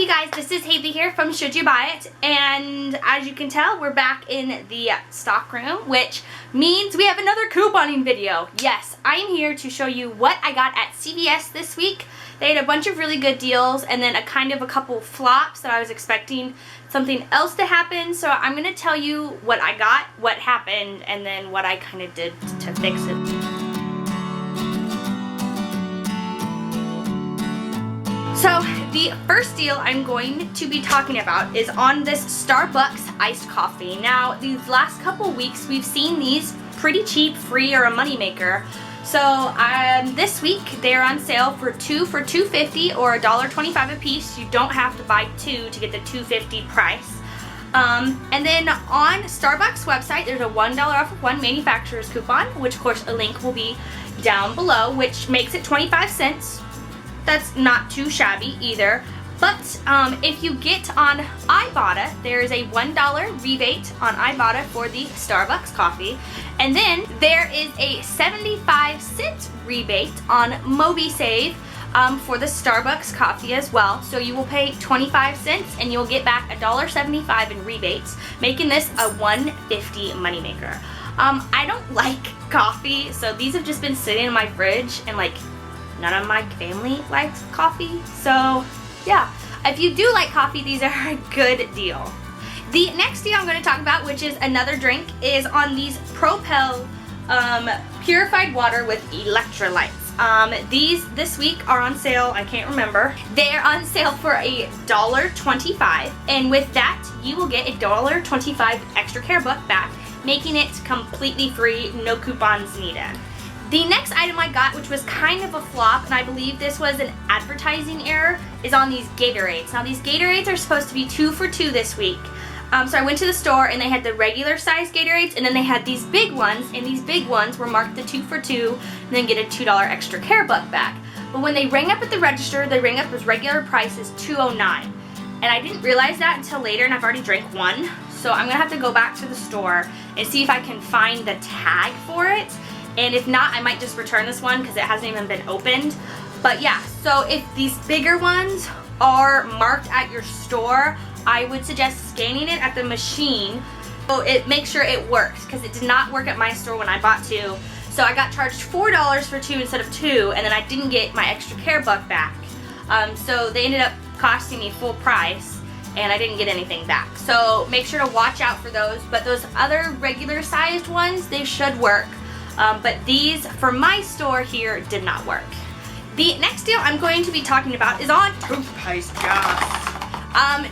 guys, this is Haley here from Should You Buy It, and as you can tell, we're back in the stock room, which means we have another couponing video. Yes, I am here to show you what I got at CVS this week. They had a bunch of really good deals and then a couple flops that I was expecting something else to happen. So I'm going to tell you what I got, what happened, and then what I kind of did to fix it. So the first deal I'm going to be talking about is on this Starbucks iced coffee. Now, these last couple weeks we've seen these pretty cheap, free, or a moneymaker. So this week they're on sale for two for $2.50 or $1.25 a piece. You don't have to buy two to get the $2.50 price. And then on Starbucks website there's a $1 off of one manufacturer's coupon, which of course a link will be down below, which makes it 25 cents. That's not too shabby either. But if you get on Ibotta, there is a $1 rebate on Ibotta for the Starbucks coffee. And then there is a 75-cent rebate on MobiSave for the Starbucks coffee as well. So you will pay 25 cents and you'll get back $1.75 in rebates, making this a $1.50 moneymaker. I don't like coffee, so these have just been sitting in my fridge, and like none of my family likes coffee. So yeah, if you do like coffee, these are a good deal. The next deal I'm going to talk about, which is another drink, is on these Propel purified water with electrolytes. These this week are on sale. I can't remember. They are on sale for $1.25, and with that you will get $1.25 extra care buck back, making it completely free, no coupons needed. The next item I got, which was kind of a flop, and I believe this was an advertising error, is on these Gatorades. Now these Gatorades are supposed to be 2 for $2 this week. So I went to the store and they had the regular size Gatorades, and then they had these big ones, and these big ones were marked the 2 for $2 and then get a $2 extra care buck back. But when they rang up at the register, they rang up as regular price is $2.09. And I didn't realize that until later, and I've already drank one. So I'm gonna have to go back to the store and see if I can find the tag for it. And if not, I might just return this one because it hasn't even been opened. But yeah, so if these bigger ones are marked at your store, I would suggest scanning it at the machine so it makes sure it works, because it did not work at my store when I bought two. So I got charged $4 for two instead of two, and then I didn't get my extra care buck back. So they ended up costing me full price, and I didn't get anything back. So make sure to watch out for those. But those other regular sized ones, they should work. But these, for my store here, did not work. The next deal I'm going to be talking about is on toothpaste.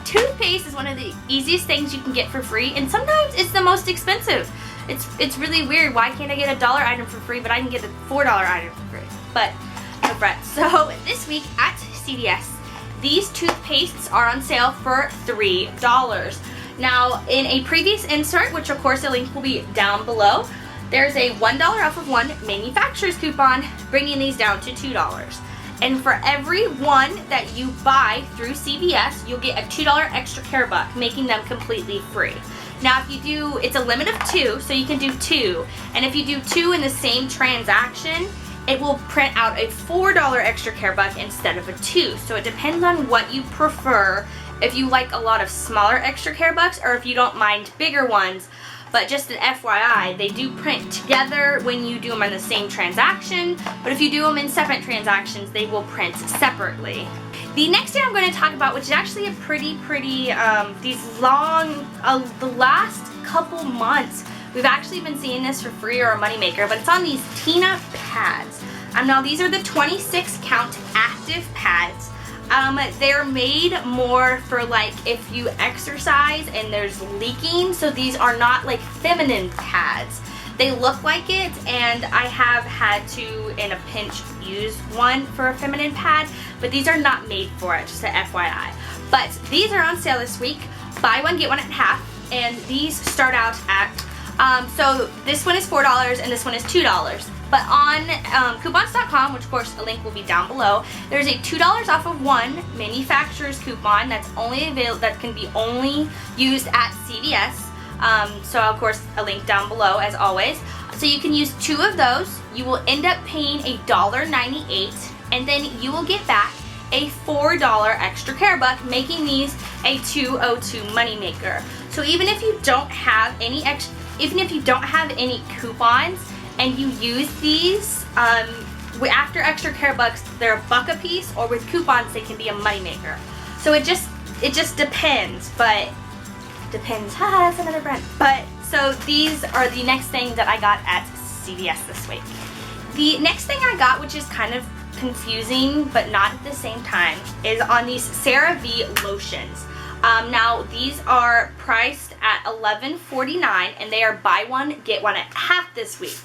Toothpaste is one of the easiest things you can get for free, and sometimes it's the most expensive. It's really weird. Why can't I get a $1 item for free, but I can get a $4 item for free? But no fret. So this week at CVS, these toothpastes are on sale for $3. Now, in a previous insert, which of course the link will be down below, there's a $1 off of one manufacturer's coupon, bringing these down to $2. And for every one that you buy through CVS, you'll get a $2 extra care buck, making them completely free. Now if you do, it's a limit of 2, so you can do 2. And if you do 2 in the same transaction, it will print out a $4 extra care buck instead of a 2. So it depends on what you prefer, if you like a lot of smaller extra care bucks or if you don't mind bigger ones. But just an FYI, they do print together when you do them in the same transaction, but if you do them in separate transactions, they will print separately. The next thing I'm going to talk about, which is actually a pretty, the last couple months, we've actually been seeing this for free or a moneymaker, but it's on these Tina pads. Now these are the 26 count active pads. They're made more for like if you exercise and there's leaking, so these are not like feminine pads. They look like it, and I have had to in a pinch use one for a feminine pad, but these are not made for it, just a FYI. But these are on sale this week. Buy one, get one at half, and these start out at, so this one is $4 and this one is $2. But on coupons.com, which of course a link will be down below, there's a $2 off of one manufacturer's coupon that's only available, that can be only used at CVS. So of course a link down below as always. So you can use 2 of those. You will end up paying $1.98, and then you will get back a $4 extra care buck, making these a $2.02 moneymaker. So even if you don't have any coupons and you use these, after extra care bucks, they're $1 a piece, or with coupons they can be a moneymaker. So it just depends, but depends. Haha, that's another brand. But so these are the next thing that I got at CVS this week. The next thing I got, which is kind of confusing but not at the same time, is on these CeraVe lotions. Now these are priced at $11.49 and they are buy one get one at half this week.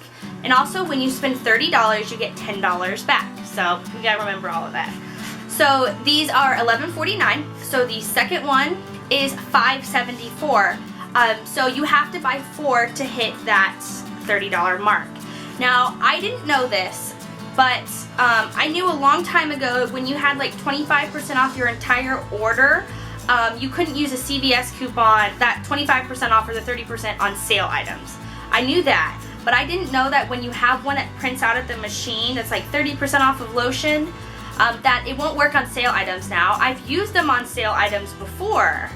And also when you spend $30 you get $10 back. So you gotta remember all of that. So these are $11.49. So the second one is $5.74. So you have to buy 4 to hit that $30 mark. Now I didn't know this, but I knew a long time ago when you had like 25% off your entire order, you couldn't use a CVS coupon, that 25% off or the 30% on sale items. I knew that, but I didn't know that when you have one that prints out at the machine that's like 30% off of lotion, that it won't work on sale items now. I've used them on sale items before,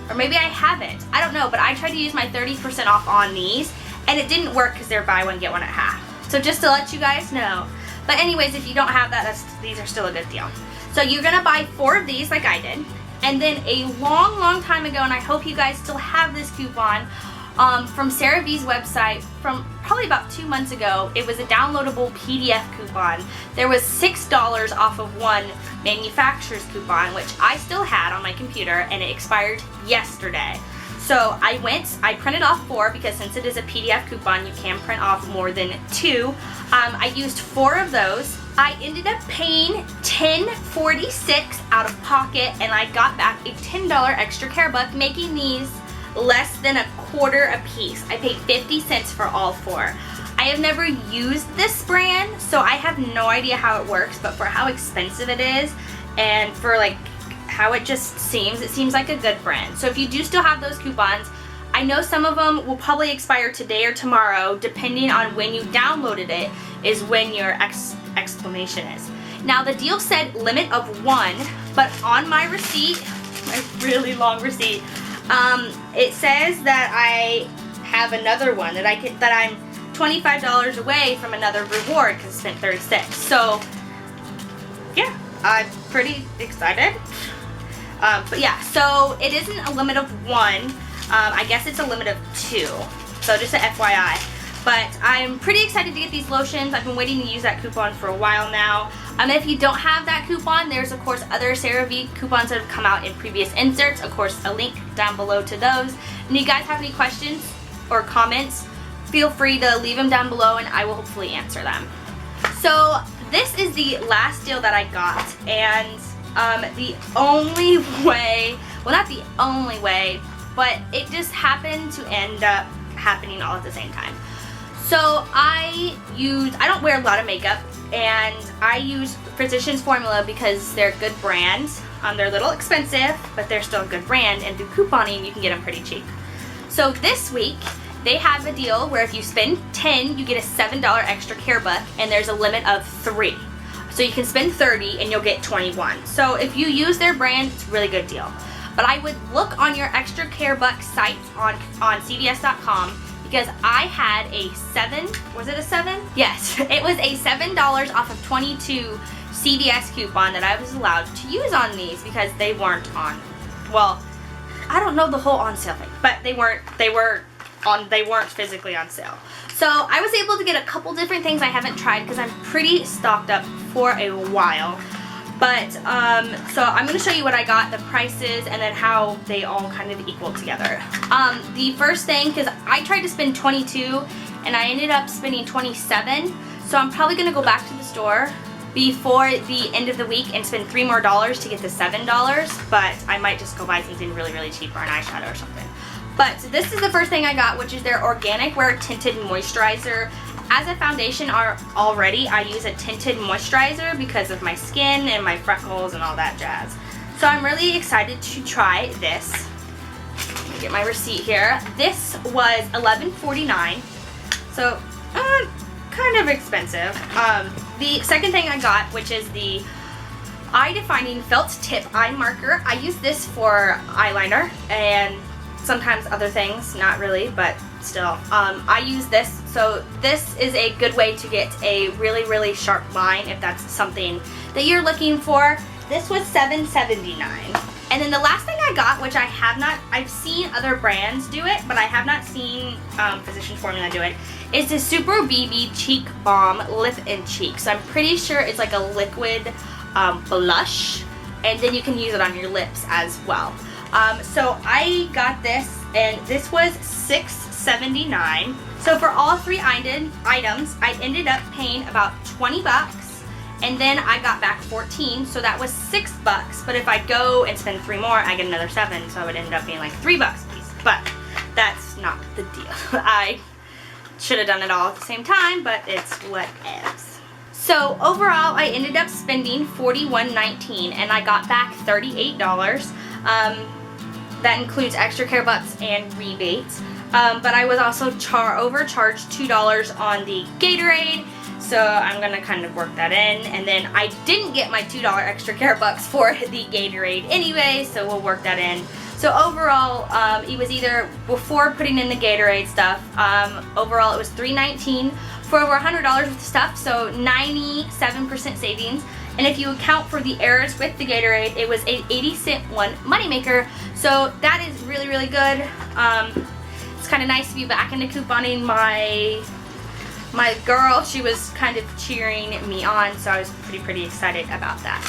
or maybe I haven't. I don't know, but I tried to use my 30% off on these and it didn't work because they're buy one get one at half. So just to let you guys know. But anyways, if you don't have that, these are still a good deal. So you're gonna buy 4 of these like I did. And then a long time ago, and I hope you guys still have this coupon, from CeraVe's website from probably about 2 months ago, it was a downloadable PDF coupon. There was $6 off of one manufacturer's coupon, which I still had on my computer, and it expired yesterday. So I printed off 4 because since it is a PDF coupon, you can print off more than 2. I used 4 of those. I ended up paying $10.46 out of pocket, and I got back a $10 extra care buck, making these less than a quarter a piece. I paid 50 cents for all 4. I have never used this brand, so I have no idea how it works, but for how expensive it is and for like how it just seems, it seems like a good brand. So if you do still have those coupons, I know some of them will probably expire today or tomorrow, depending on when you downloaded it is when your exclamation is. Now the deal said limit of 1, but on my receipt, my really long receipt, it says that I have another one that I'm $25 away from another reward because I spent 36. So yeah, I'm pretty excited. But yeah, so it isn't a limit of 1. I guess it's a limit of 2. So just an FYI. But I'm pretty excited to get these lotions. I've been waiting to use that coupon for a while now. If you don't have that coupon, there's of course other CeraVe coupons that have come out in previous inserts. Of course, a link down below to those. And if you guys have any questions or comments, feel free to leave them down below and I will hopefully answer them. So this is the last deal that I got, and the only way, well not the only way, but it just happened to end up happening all at the same time. So I don't wear a lot of makeup, and I use Physicians Formula because they're a good brand. They're a little expensive, but they're still a good brand, and through couponing you can get them pretty cheap. So this week they have a deal where if you spend 10, you get a $7 extra care buck, and there's a limit of 3. So you can spend 30 and you'll get 21. So if you use their brand, it's a really good deal. But I would look on your extra care buck site on CVS.com, because I had a 7, was it a 7? Yes, it was a $7 off of 22 CVS coupon that I was allowed to use on these because they weren't on, well, I don't know the whole on sale thing, but they weren't physically on sale. So I was able to get a couple different things I haven't tried because I'm pretty stocked up for a while. But, so I'm going to show you what I got, the prices, and then how they all kind of equal together. The first thing, because I tried to spend 22, and I ended up spending 27, so I'm probably going to go back to the store before the end of the week and spend $3 more to get the $7, but I might just go buy something really cheap, or an eyeshadow or something. But this is the first thing I got, which is their Organic Wear Tinted Moisturizer. As a foundation already, I use a tinted moisturizer because of my skin and my freckles and all that jazz. So I'm really excited to try this. Let me get my receipt here. This was $11.49, so kind of expensive. The second thing I got, which is the eye defining felt tip eye marker. I use this for eyeliner and sometimes other things, not really, but still. I use this, so this is a good way to get a really, really sharp line if that's something that you're looking for. This was $7.79. And then the last thing I got, which I've seen other brands do it, but I have not seen Physicians Formula do it, is the Super BB Cheek Balm Lip and Cheek. So I'm pretty sure it's like a liquid blush, and then you can use it on your lips as well. So I got this, and this was $6.79. So for all 3 items, I ended up paying about 20 bucks, and then I got back 14, so that was 6 bucks. But if I go and spend 3 more, I get another 7, so it would end up being like 3 bucks a piece. But that's not the deal. I should have done it all at the same time, but it's what is. So overall, I ended up spending $41.19, and I got back $38. That includes extra care bucks and rebates. But I was also overcharged $2 on the Gatorade, so I'm gonna kind of work that in. And then I didn't get my $2 extra care bucks for the Gatorade anyway, so we'll work that in. So overall, it was either before putting in the Gatorade stuff. Overall, it was $3.19 for over $100 worth of stuff, so 97% savings. And if you account for the errors with the Gatorade, it was a 80-cent one moneymaker. So that is really, really good. It's kind of nice to be back into couponing. My girl, she was kind of cheering me on, so I was pretty excited about that.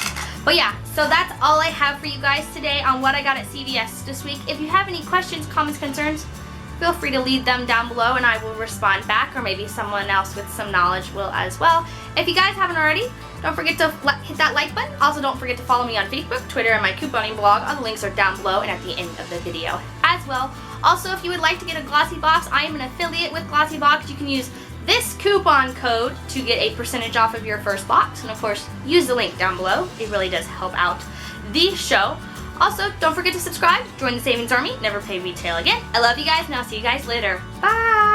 But yeah, so that's all I have for you guys today on what I got at CVS this week. If you have any questions, comments, concerns, feel free to leave them down below and I will respond back, or maybe someone else with some knowledge will as well. If you guys haven't already, don't forget to hit that like button. Also, don't forget to follow me on Facebook, Twitter, and my couponing blog. All the links are down below and at the end of the video as well. Also, if you would like to get a glossy box, I am an affiliate with Glossy Box. You can use this coupon code to get a percentage off of your first box. And of course, use the link down below. It really does help out the show. Also, don't forget to subscribe, join the Savings Army, never pay retail again. I love you guys, and I'll see you guys later. Bye!